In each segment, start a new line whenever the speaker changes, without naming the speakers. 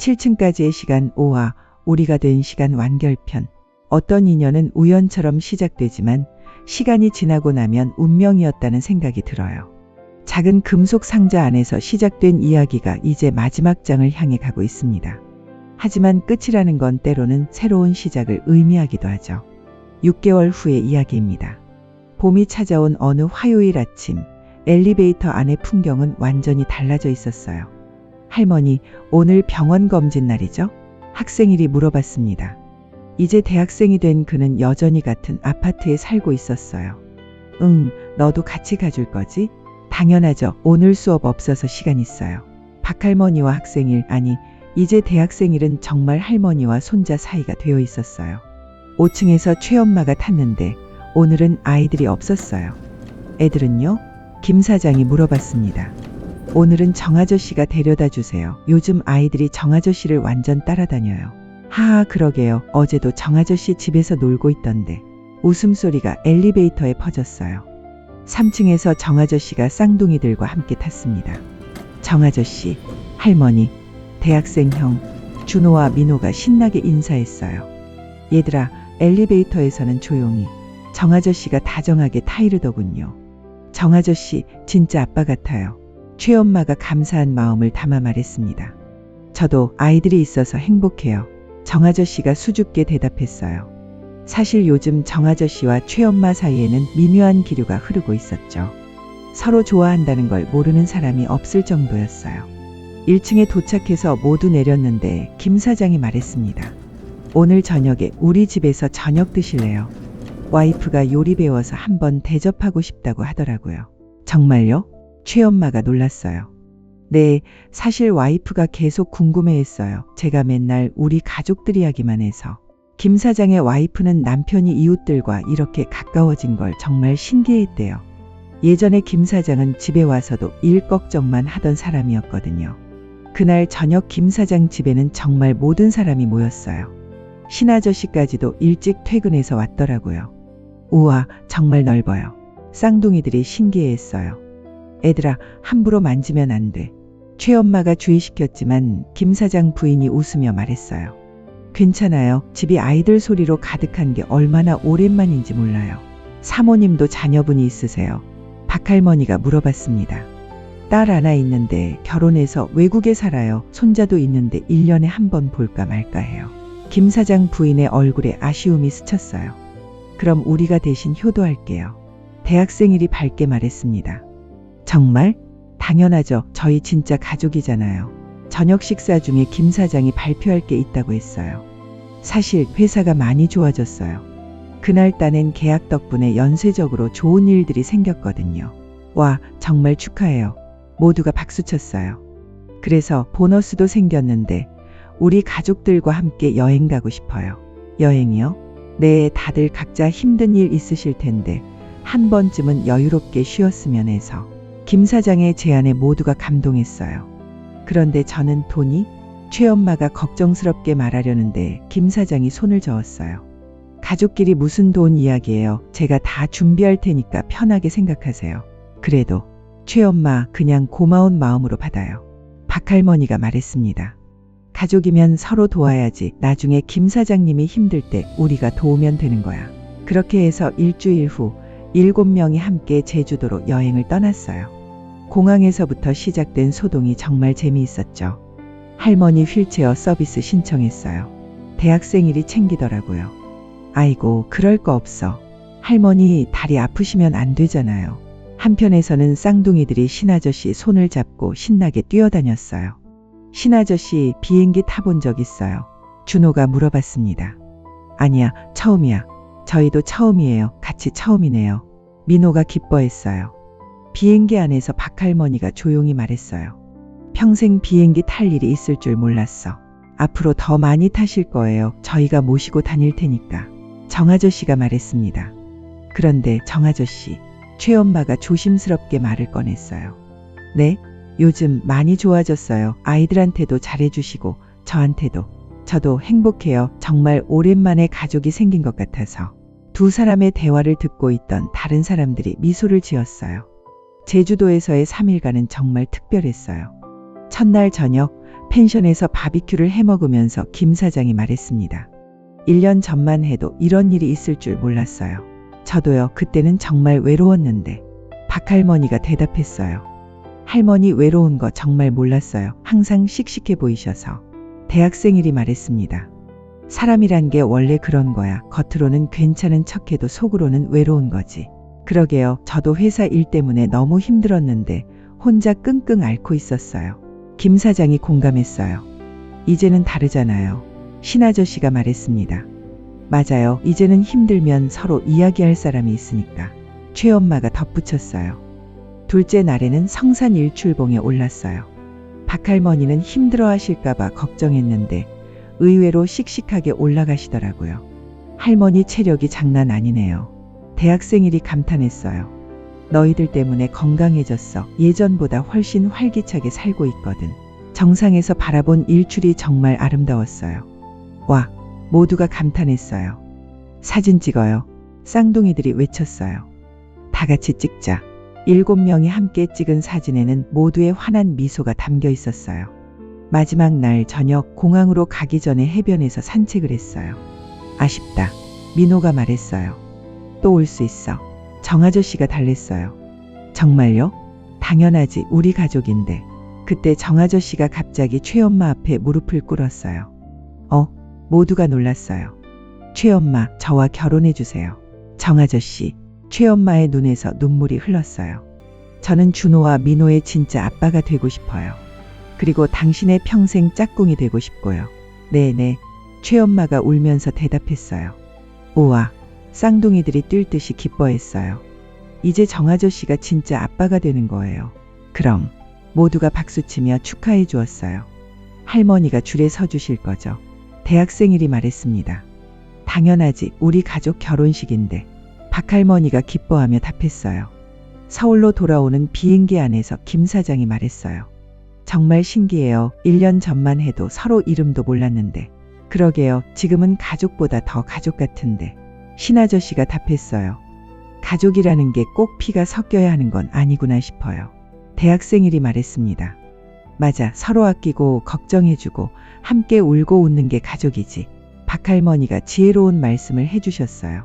7층까지의 시간 5화, 우리가 된 시간 완결편. 어떤 인연은 우연처럼 시작되지만 시간이 지나고 나면 운명이었다는 생각이 들어요. 작은 금속 상자 안에서 시작된 이야기가 이제 마지막 장을 향해 가고 있습니다. 하지만 끝이라는 건 때로는 새로운 시작을 의미하기도 하죠. 6개월 후의 이야기입니다. 봄이 찾아온 어느 화요일 아침, 엘리베이터 안의 풍경은 완전히 달라져 있었어요. 할머니, 오늘 병원 검진 날이죠? 학생일이 물어봤습니다. 이제 대학생이 된 그는 여전히 같은 아파트에 살고 있었어요. 응, 너도 같이 가줄 거지? 당연하죠. 오늘 수업 없어서 시간 있어요. 박할머니와 학생일, 아니, 이제 대학생일은 정말 할머니와 손자 사이가 되어 있었어요. 5층에서 최엄마가 탔는데 오늘은 아이들이 없었어요. 애들은요? 김 사장이 물어봤습니다. 오늘은 정아저씨가 데려다 주세요. 요즘 아이들이 정아저씨를 완전 따라다녀요. 하하, 그러게요. 어제도 정아저씨 집에서 놀고 있던데. 웃음소리가 엘리베이터에 퍼졌어요. 3층에서 정아저씨가 쌍둥이들과 함께 탔습니다. 정아저씨, 할머니, 대학생 형, 준호와 민호가 신나게 인사했어요. 얘들아, 엘리베이터에서는 조용히. 정아저씨가 다정하게 타이르더군요. 정아저씨, 진짜 아빠 같아요. 최엄마가 감사한 마음을 담아 말했습니다. 저도 아이들이 있어서 행복해요. 정아저씨가 수줍게 대답했어요. 사실 요즘 정아저씨와 최엄마 사이에는 미묘한 기류가 흐르고 있었죠. 서로 좋아한다는 걸 모르는 사람이 없을 정도였어요. 1층에 도착해서 모두 내렸는데 김 사장이 말했습니다. 오늘 저녁에 우리 집에서 저녁 드실래요? 와이프가 요리 배워서 한번 대접하고 싶다고 하더라고요. 정말요? 최엄마가 놀랐어요. 네, 사실 와이프가 계속 궁금해했어요. 제가 맨날 우리 가족들 이야기만 해서. 김 사장의 와이프는 남편이 이웃들과 이렇게 가까워진 걸 정말 신기해했대요. 예전에 김 사장은 집에 와서도 일 걱정만 하던 사람이었거든요. 그날 저녁 김 사장 집에는 정말 모든 사람이 모였어요. 신아저씨까지도 일찍 퇴근해서 왔더라고요. 우와, 정말 넓어요. 쌍둥이들이 신기해했어요. 애들아, 함부로 만지면 안 돼. 최엄마가 주의시켰지만 김 사장 부인이 웃으며 말했어요. 괜찮아요. 집이 아이들 소리로 가득한 게 얼마나 오랜만인지 몰라요. 사모님도 자녀분이 있으세요? 박할머니가 물어봤습니다. 딸 하나 있는데 결혼해서 외국에 살아요. 손자도 있는데 1년에 한 번 볼까 말까 해요. 김 사장 부인의 얼굴에 아쉬움이 스쳤어요. 그럼 우리가 대신 효도할게요. 대학생일이 밝게 말했습니다. 정말? 당연하죠. 저희 진짜 가족이잖아요. 저녁 식사 중에 김 사장이 발표할 게 있다고 했어요. 사실 회사가 많이 좋아졌어요. 그날 따낸 계약 덕분에 연쇄적으로 좋은 일들이 생겼거든요. 와, 정말 축하해요. 모두가 박수쳤어요. 그래서 보너스도 생겼는데 우리 가족들과 함께 여행 가고 싶어요. 여행이요? 네, 다들 각자 힘든 일 있으실 텐데 한 번쯤은 여유롭게 쉬었으면 해서. 김 사장의 제안에 모두가 감동했어요. 그런데 저는 돈이? 최엄마가 걱정스럽게 말하려는데 김 사장이 손을 저었어요. 가족끼리 무슨 돈 이야기예요. 제가 다 준비할 테니까 편하게 생각하세요. 그래도 최엄마 그냥 고마운 마음으로 받아요. 박할머니가 말했습니다. 가족이면 서로 도와야지. 나중에 김 사장님이 힘들 때 우리가 도우면 되는 거야. 그렇게 해서 일주일 후 7명이 함께 제주도로 여행을 떠났어요. 공항에서부터 시작된 소동이 정말 재미있었죠. 할머니 휠체어 서비스 신청했어요. 대학생일이 챙기더라고요. 아이고, 그럴 거 없어. 할머니 다리 아프시면 안 되잖아요. 한편에서는 쌍둥이들이 신아저씨 손을 잡고 신나게 뛰어다녔어요. 신아저씨 비행기 타본 적 있어요? 준호가 물어봤습니다. 아니야, 처음이야. 저희도 처음이에요. 같이 처음이네요. 민호가 기뻐했어요. 비행기 안에서 박할머니가 조용히 말했어요. 평생 비행기 탈 일이 있을 줄 몰랐어. 앞으로 더 많이 타실 거예요. 저희가 모시고 다닐 테니까. 정아저씨가 말했습니다. 그런데 정아저씨, 최엄마가 조심스럽게 말을 꺼냈어요. 네? 요즘 많이 좋아졌어요. 아이들한테도 잘해주시고 저한테도. 저도 행복해요. 정말 오랜만에 가족이 생긴 것 같아서. 두 사람의 대화를 듣고 있던 다른 사람들이 미소를 지었어요. 제주도에서의 3일간은 정말 특별했어요. 첫날 저녁 펜션에서 바비큐를 해 먹으면서 김 사장이 말했습니다. 1년 전만 해도 이런 일이 있을 줄 몰랐어요. 저도요. 그때는 정말 외로웠는데. 박할머니가 대답했어요. 할머니 외로운 거 정말 몰랐어요. 항상 씩씩해 보이셔서. 대학생일이 말했습니다. 사람이란 게 원래 그런 거야. 겉으로는 괜찮은 척해도 속으로는 외로운 거지. 그러게요. 저도 회사 일 때문에 너무 힘들었는데 혼자 끙끙 앓고 있었어요. 김 사장이 공감했어요. 이제는 다르잖아요. 신아저씨가 말했습니다. 맞아요. 이제는 힘들면 서로 이야기할 사람이 있으니까. 최엄마가 덧붙였어요. 둘째 날에는 성산 일출봉에 올랐어요. 박할머니는 힘들어 하실까봐 걱정했는데 의외로 씩씩하게 올라가시더라고요. 할머니 체력이 장난 아니네요. 대학생일이 감탄했어요. 너희들 때문에 건강해졌어. 예전보다 훨씬 활기차게 살고 있거든. 정상에서 바라본 일출이 정말 아름다웠어요. 와, 모두가 감탄했어요. 사진 찍어요. 쌍둥이들이 외쳤어요. 다 같이 찍자. 7명이 함께 찍은 사진에는 모두의 환한 미소가 담겨 있었어요. 마지막 날 저녁 공항으로 가기 전에 해변에서 산책을 했어요. 아쉽다. 민호가 말했어요. 또 올 수 있어. 정아저씨가 달랬어요. 정말요? 당연하지. 우리 가족인데. 그때 정아저씨가 갑자기 최엄마 앞에 무릎을 꿇었어요. 모두가 놀랐어요. 최엄마, 저와 결혼해 주세요. 정아저씨, 최엄마의 눈에서 눈물이 흘렀어요. 저는 준호와 민호의 진짜 아빠가 되고 싶어요. 그리고 당신의 평생 짝꿍이 되고 싶고요. 네네. 최엄마가 울면서 대답했어요. 우와. 쌍둥이들이 뛸 듯이 기뻐했어요. 이제 정아저씨가 진짜 아빠가 되는 거예요. 그럼 모두가 박수치며 축하해 주었어요. 할머니가 줄에 서 주실 거죠? 대학생일이 말했습니다. 당연하지. 우리 가족 결혼식인데. 박할머니가 기뻐하며 답했어요. 서울로 돌아오는 비행기 안에서 김 사장이 말했어요. 정말 신기해요. 1년 전만 해도 서로 이름도 몰랐는데. 그러게요. 지금은 가족보다 더 가족 같은데. 신아저씨가 답했어요. 가족이라는 게 꼭 피가 섞여야 하는 건 아니구나 싶어요. 대학생일이 말했습니다. 맞아. 서로 아끼고 걱정해주고 함께 울고 웃는 게 가족이지. 박할머니가 지혜로운 말씀을 해주셨어요.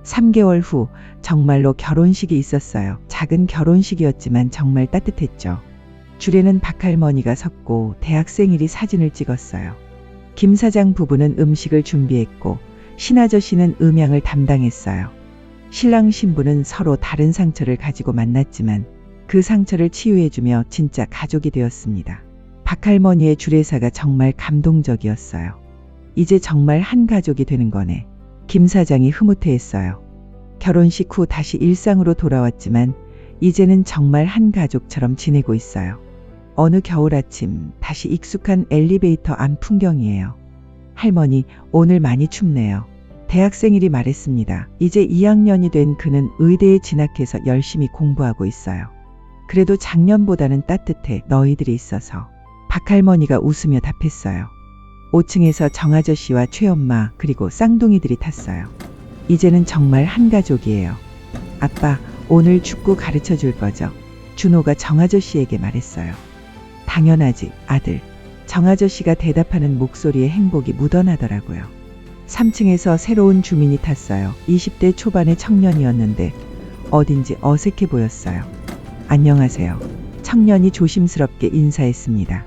3개월 후 정말로 결혼식이 있었어요. 작은 결혼식이었지만 정말 따뜻했죠. 줄에는 박할머니가 섰고 대학생일이 사진을 찍었어요. 김 사장 부부는 음식을 준비했고 신아저씨는 음향을 담당했어요. 신랑 신부는 서로 다른 상처를 가지고 만났지만 그 상처를 치유해주며 진짜 가족이 되었습니다. 박할머니의 주례사가 정말 감동적이었어요. 이제 정말 한 가족이 되는 거네. 김 사장이 흐뭇해했어요. 결혼식 후 다시 일상으로 돌아왔지만 이제는 정말 한 가족처럼 지내고 있어요. 어느 겨울 아침 다시 익숙한 엘리베이터 안 풍경이에요. 할머니, 오늘 많이 춥네요. 대학생일이 말했습니다. 이제 2학년이 된 그는 의대에 진학해서 열심히 공부하고 있어요. 그래도 작년보다는 따뜻해. 너희들이 있어서. 박할머니가 웃으며 답했어요. 5층에서 정아저씨와 최엄마 그리고 쌍둥이들이 탔어요. 이제는 정말 한 가족이에요. 아빠, 오늘 축구 가르쳐 줄 거죠? 준호가 정아저씨에게 말했어요. 당연하지, 아들. 정아저씨가 대답하는 목소리에 행복이 묻어나더라고요. 3층에서 새로운 주민이 탔어요. 20대 초반의 청년이었는데 어딘지 어색해 보였어요. 안녕하세요. 청년이 조심스럽게 인사했습니다.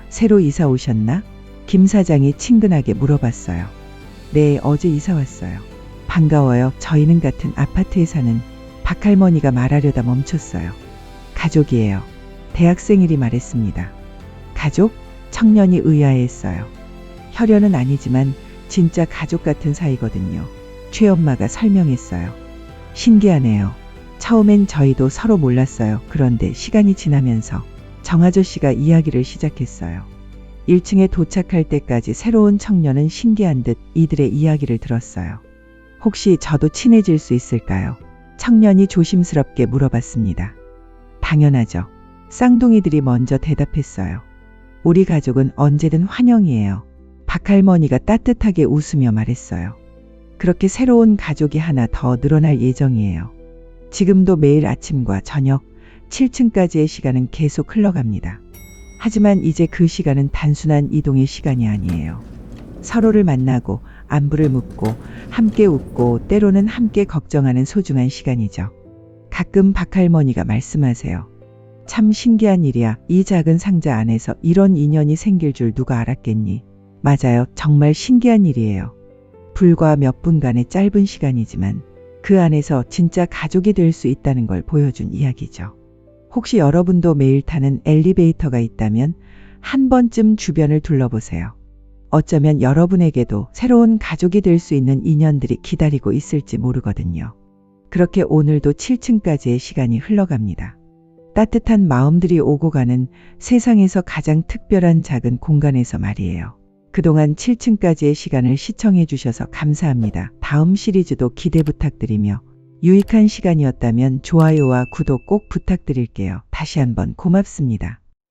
새로 이사 오셨나? 김 사장이 친근하게 물어봤어요. 네, 어제 이사 왔어요. 반가워요. 저희는 같은 아파트에 사는. 박할머니가 말하려다 멈췄어요. 가족이에요. 대학생일이 말했습니다. 가족? 청년이 의아해했어요. 혈연은 아니지만 진짜 가족 같은 사이거든요. 최엄마가 설명했어요. 신기하네요. 처음엔 저희도 서로 몰랐어요. 그런데 시간이 지나면서 정아저씨가 이야기를 시작했어요. 1층에 도착할 때까지 새로운 청년은 신기한 듯 이들의 이야기를 들었어요. 혹시 저도 친해질 수 있을까요? 청년이 조심스럽게 물어봤습니다. 당연하죠. 쌍둥이들이 먼저 대답했어요. 우리 가족은 언제든 환영이에요. 박할머니가 따뜻하게 웃으며 말했어요. 그렇게 새로운 가족이 하나 더 늘어날 예정이에요. 지금도 매일 아침과 저녁 7층까지의 시간은 계속 흘러갑니다. 하지만 이제 그 시간은 단순한 이동의 시간이 아니에요. 서로를 만나고 안부를 묻고 함께 웃고 때로는 함께 걱정하는 소중한 시간이죠. 가끔 박할머니가 말씀하세요. 참 신기한 일이야. 이 작은 상자 안에서 이런 인연이 생길 줄 누가 알았겠니? 맞아요. 정말 신기한 일이에요. 불과 몇 분간의 짧은 시간이지만 그 안에서 진짜 가족이 될 수 있다는 걸 보여준 이야기죠. 혹시 여러분도 매일 타는 엘리베이터가 있다면 한 번쯤 주변을 둘러보세요. 어쩌면 여러분에게도 새로운 가족이 될 수 있는 인연들이 기다리고 있을지 모르거든요. 그렇게 오늘도 7층까지의 시간이 흘러갑니다. 따뜻한 마음들이 오고 가는 세상에서 가장 특별한 작은 공간에서 말이에요. 그동안 7층까지의 시간을 시청해 주셔서 감사합니다. 다음 시리즈도 기대 부탁드리며 유익한 시간이었다면 좋아요와 구독 꼭 부탁드릴게요. 다시 한번 고맙습니다.